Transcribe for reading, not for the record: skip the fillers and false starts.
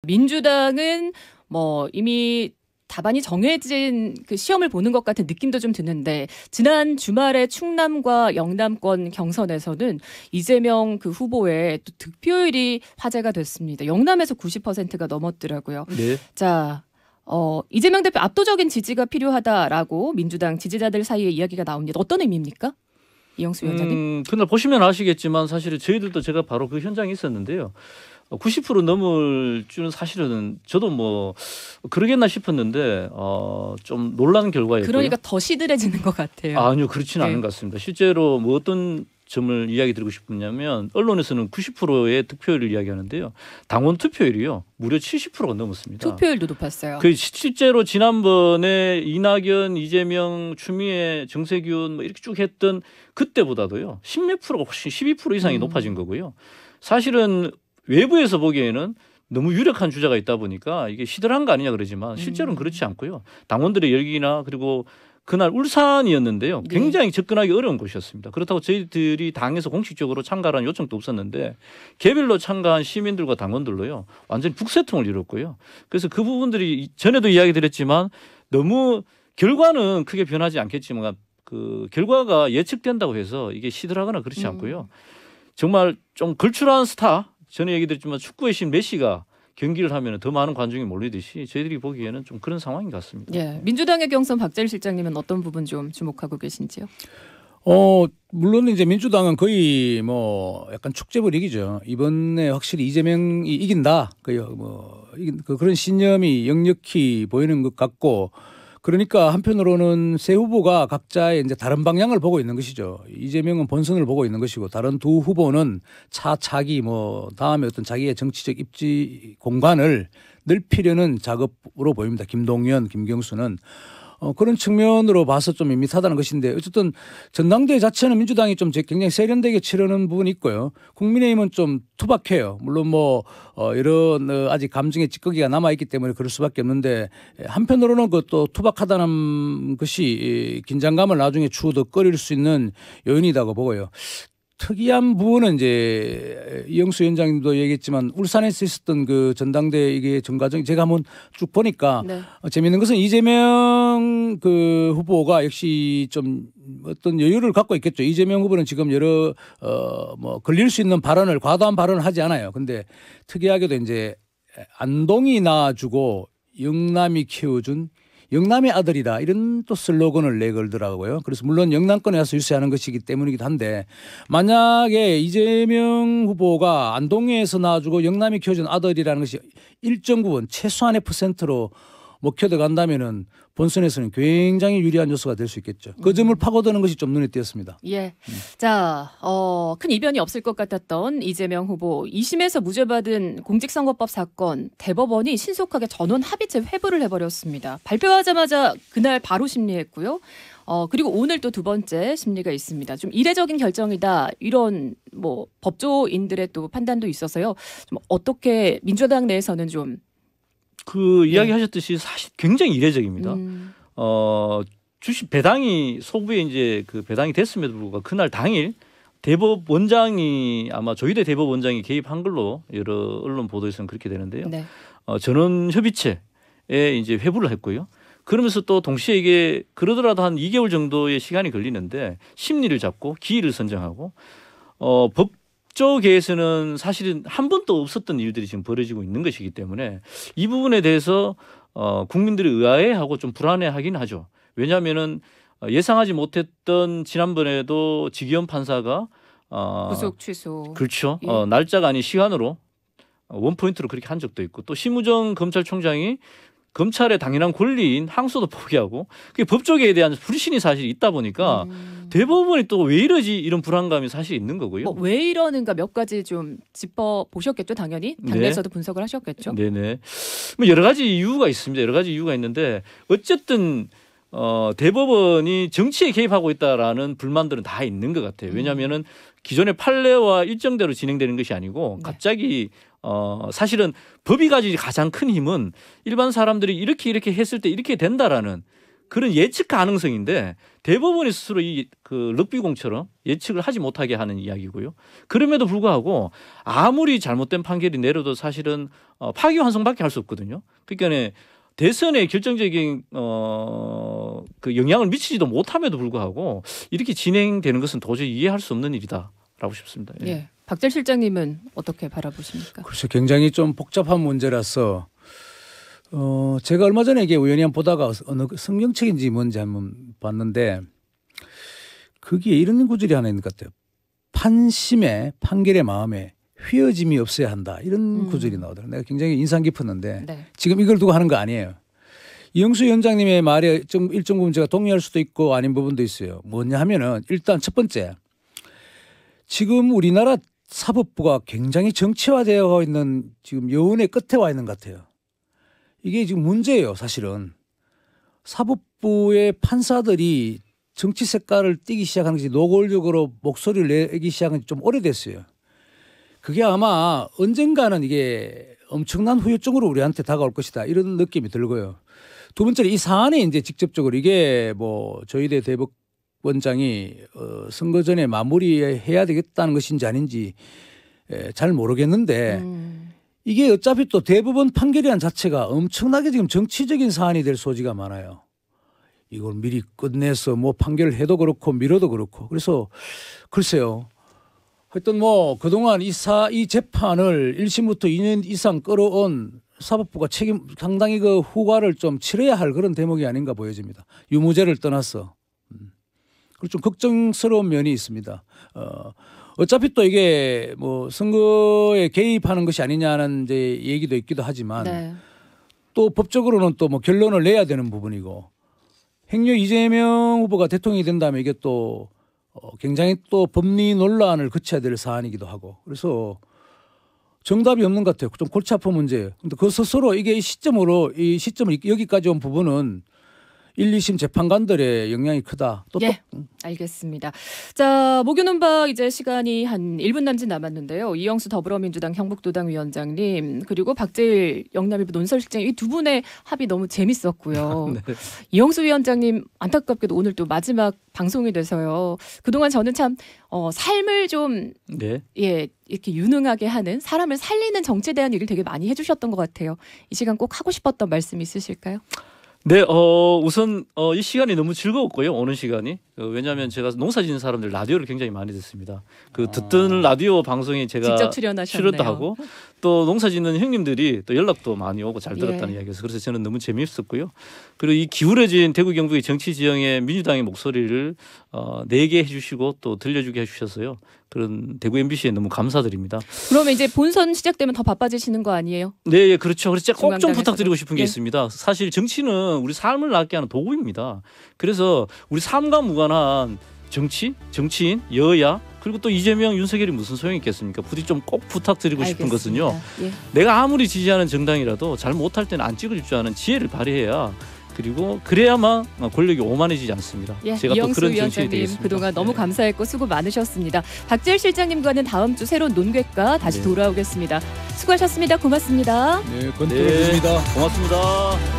민주당은 뭐 이미 답안이 정해진 그 시험을 보는 것 같은 느낌도 좀 드는데 지난 주말에 충남과 영남권 경선에서는 이재명 그 후보의 또 득표율이 화제가 됐습니다. 영남에서 90%가 넘었더라고요. 네. 자, 이재명 대표 압도적인 지지가 필요하다라고 민주당 지지자들 사이에 이야기가 나옵니다. 어떤 의미입니까? 이영수 위원장님. 그날 보시면 아시겠지만 사실은 저희들도 제가 바로 그 현장에 있었는데요. 90% 넘을 줄은 사실은 저도 뭐 그러겠나 싶었는데 좀 놀라는 결과였고요. 그러니까 더 시들해지는 것 같아요. 아니요, 그렇지는 않은 것 같습니다. 실제로 뭐 어떤 점을 이야기 드리고 싶냐면 언론에서는 90%의 득표율을 이야기하는데요. 당원 투표율이요. 무려 70%가 넘었습니다. 투표율도 높았어요. 그 실제로 지난번에 이낙연, 이재명, 추미애, 정세균 뭐 이렇게 쭉 했던 그때보다도요. 10몇 프로가 훨씬 12% 이상이 높아진 거고요. 사실은 외부에서 보기에는 너무 유력한 주자가 있다 보니까 이게 시들한 거 아니냐 그러지만 실제로는 그렇지 않고요. 당원들의 열기나 그리고 그날 울산이었는데요. 굉장히 접근하기 어려운 곳이었습니다. 그렇다고 저희들이 당에서 공식적으로 참가라는 요청도 없었는데 개별로 참가한 시민들과 당원들로요. 완전히 북새통을 이뤘고요. 그래서 그 부분들이 전에도 이야기 드렸지만 너무 결과는 크게 변하지 않겠지만 그 결과가 예측된다고 해서 이게 시들하거나 그렇지 않고요. 정말 좀 걸출한 스타, 전에 얘기 드렸지만 축구의 신 메시가 경기를 하면 더 많은 관중이 몰리듯이 저희들이 보기에는 좀 그런 상황인 것 같습니다. 예, 민주당의 경선 박재일 실장님은 어떤 부분 좀 주목하고 계신지요? 물론 이제 민주당은 거의 뭐 약간 축제 분위기죠. 이번에 확실히 이재명이 이긴다. 그런 신념이 역력히 보이는 것 같고, 그러니까 한편으로는 세 후보가 각자의 이제 다른 방향을 보고 있는 것이죠. 이재명은 본선을 보고 있는 것이고 다른 두 후보는 차차기 뭐 다음에 어떤 자기의 정치적 입지 공간을 넓히려는 작업으로 보입니다. 김동연, 김경수는. 그런 측면으로 봐서 좀 밋밋하다는 것인데 어쨌든 전당대회 자체는 민주당이 좀 굉장히 세련되게 치르는 부분이 있고요. 국민의힘은 좀 투박해요. 물론 뭐 이런 아직 감정의 찌꺼기가 남아있기 때문에 그럴 수밖에 없는데 한편으로는 그것도 투박하다는 것이 긴장감을 나중에 추후 더 끓일 수 있는 요인이라고 보고요. 특이한 부분은 이제 이영수 위원장님도 얘기했지만 울산에서 있었던 그 전당대회 이게 전과정 제가 한번 쭉 보니까 재미있는 것은 이재명 그 후보가 역시 좀 어떤 여유를 갖고 있겠죠. 이재명 후보는 지금 여러 뭐 걸릴 수 있는 발언을 과도한 발언을 하지 않아요. 근데 특이하게도 이제 안동이 낳아주고 영남이 키워준 영남의 아들이다 이런 또 슬로건을 내걸더라고요. 그래서 물론 영남권에 와서 유세하는 것이기 때문이기도 한데 만약에 이재명 후보가 안동에서 낳아주고 영남이 키워준 아들이라는 것이 1.9번 최소한의 %로 먹혀 들어간다면은 본선에서는 굉장히 유리한 요소가 될 수 있겠죠. 그 점을 파고드는 것이 좀 눈에 띄었습니다. 예. 자, 큰 이변이 없을 것 같았던 이재명 후보 2심에서 무죄받은 공직선거법 사건 대법원이 신속하게 전원 합의체 회부를 해버렸습니다. 발표하자마자 그날 바로 심리했고요. 그리고 오늘 또 두 번째 심리가 있습니다. 좀 이례적인 결정이다 이런 뭐 법조인들의 또 판단도 있어서요. 좀 어떻게 민주당 내에서는 좀 그 이야기하셨듯이 사실 굉장히 이례적입니다. 주식 배당이 소부에 이제 그 배당이 됐음에도 불구하고 그날 당일 대법원장이 아마 조희대 대법원장이 개입한 걸로 여러 언론 보도에서는 그렇게 되는데요. 네. 전원 협의체에 이제 회부를 했고요. 그러면서 또 동시에 이게 그러더라도 한 2개월 정도의 시간이 걸리는데 심리를 잡고 기일을 선정하고 법조계에서는 사실은 한 번도 없었던 일들이 지금 벌어지고 있는 것이기 때문에 이 부분에 대해서 국민들이 의아해하고 좀 불안해하긴 하죠. 왜냐하면은 예상하지 못했던 지난번에도 지기현 판사가 구속 취소. 그렇죠. 예. 날짜가 아닌 시간으로 원포인트로 그렇게 한 적도 있고 또 심우정 검찰총장이 검찰의 당연한 권리인 항소도 포기하고 그게 법조계에 대한 불신이 사실 있다 보니까 대법원이 또 왜 이러지 이런 불안감이 사실 있는 거고요. 왜 이러는가 몇 가지 좀 짚어 보셨겠죠, 당연히 당내에서도 분석을 하셨겠죠. 네네. 뭐 여러 가지 이유가 있습니다. 여러 가지 이유가 있는데 어쨌든 대법원이 정치에 개입하고 있다라는 불만들은 다 있는 것 같아요. 왜냐하면은 기존의 판례와 일정대로 진행되는 것이 아니고 갑자기 사실은 법이 가진 가장 큰 힘은 일반 사람들이 이렇게 했을 때 이렇게 된다라는 그런 예측 가능성인데 대법원이 스스로 그 럭비공처럼 예측을 하지 못하게 하는 이야기고요. 그럼에도 불구하고 아무리 잘못된 판결이 내려도 사실은 파기환송밖에 할 수 없거든요. 그러니까 대선에 결정적인 그 영향을 미치지도 못함에도 불구하고 이렇게 진행되는 것은 도저히 이해할 수 없는 일이다라고 싶습니다. 예. 예. 박재일 실장님은 어떻게 바라보십니까? 글쎄 굉장히 좀 복잡한 문제라서 제가 얼마 전에 이게 우연히 한번 보다가 어느 성경책인지 뭔지 한번 봤는데 거기에 이런 구절이 하나 있는 것 같아요. 판심에 판결의 마음에 휘어짐이 없어야 한다. 이런 구절이 나오더라고요. 내가 굉장히 인상 깊었는데 네. 지금 이걸 두고 하는 거 아니에요. 이영수 위원장님의 말에 일정 부분 제가 동의할 수도 있고 아닌 부분도 있어요. 뭐냐 하면은 일단 첫 번째 지금 우리나라 사법부가 굉장히 정치화되어 있는 지금 여운의 끝에 와 있는 것 같아요. 이게 지금 문제예요, 사실은. 사법부의 판사들이 정치 색깔을 띠기 시작하는 것이 노골적으로 목소리를 내기 시작한 지 좀 오래됐어요. 그게 아마 언젠가는 이게 엄청난 후유증으로 우리한테 다가올 것이다. 이런 느낌이 들고요. 두 번째로 이 사안에 이제 직접적으로 이게 뭐 저희대 대법원장이 선거 전에 마무리해야 되겠다는 것인지 아닌지 잘 모르겠는데 이게 어차피 또 대법원 판결이라는 자체가 엄청나게 지금 정치적인 사안이 될 소지가 많아요. 이걸 미리 끝내서 뭐 판결을 해도 그렇고 미뤄도 그렇고. 그래서 글쎄요. 하여튼 뭐 그동안 이 재판을 1심부터 2년 이상 끌어온 사법부가 상당히 그 후과를 좀 치러야 할 그런 대목이 아닌가 보여집니다. 유무죄를 떠나서. 그리고 좀 걱정스러운 면이 있습니다. 어차피 또 이게 뭐 선거에 개입하는 것이 아니냐는 이제 얘기도 있기도 하지만 네. 또 법적으로는 또 뭐 결론을 내야 되는 부분이고 행여 이재명 후보가 대통령이 된다면 이게 또 굉장히 또 법리 논란을 거쳐야 될 사안이기도 하고 그래서 정답이 없는 것 같아요. 좀 골치 아픈 문제예요. 근데 그 스스로 이게 이 시점을 여기까지 온 부분은 1, 2심 재판관들의 영향이 크다. 예, 알겠습니다. 자, 목요논박 이제 시간이 한 1분 남짓 남았는데요. 이영수 더불어민주당 경북도당 위원장님 그리고 박재일 영남일보 논설실장 이 두 분의 합이 너무 재밌었고요. 네. 이영수 위원장님 안타깝게도 오늘 또 마지막 방송이 돼서요. 그동안 저는 참 삶을 좀 네. 예, 이렇게 유능하게 하는 사람을 살리는 정치에 대한 얘기를 되게 많이 해주셨던 것 같아요. 이 시간 꼭 하고 싶었던 말씀 있으실까요? 네, 우선 이 시간이 너무 즐거웠고요. 오는 시간이. 왜냐하면 제가 농사 짓는 사람들 라디오를 굉장히 많이 듣습니다. 듣던 라디오 방송에 제가 직접 출연하셨네요. 출연도 하고 또 농사 짓는 형님들이 또 연락도 많이 오고 잘 들었다는 예. 이야기에서 그래서 저는 너무 재미있었고요. 그리고 이 기울어진 대구 경북의 정치 지형에 민주당의 목소리를 내게 해주시고 또 들려주게 해주셔서요. 그런 대구 MBC에 너무 감사드립니다. 그러면 이제 본선 시작되면 더 바빠지시는 거 아니에요? 네, 그렇죠. 그래서 꼭 좀 중앙당에서도. 부탁드리고 싶은 게 예. 있습니다. 사실 정치는 우리 삶을 낫게 하는 도구입니다. 그래서 우리 삶과 무관한 정치, 정치인, 여야 그리고 또 이재명, 윤석열이 무슨 소용이 있겠습니까? 부디 좀 꼭 부탁드리고 싶은 알겠습니다. 것은요. 예. 내가 아무리 지지하는 정당이라도 잘 못할 때는 안 찍어줄 줄 아는 지혜를 발휘해야 그리고 그래야만 권력이 오만해지지 않습니다. 예, 제가 또 이영수 그런 정치인이 위원장님 되겠습니다. 그동안 너무 네. 감사했고 수고 많으셨습니다. 박재일 실장님과는 다음 주 새로운 논객과 다시 네. 돌아오겠습니다. 수고하셨습니다. 고맙습니다. 네, 건투를 드립니다. 고맙습니다.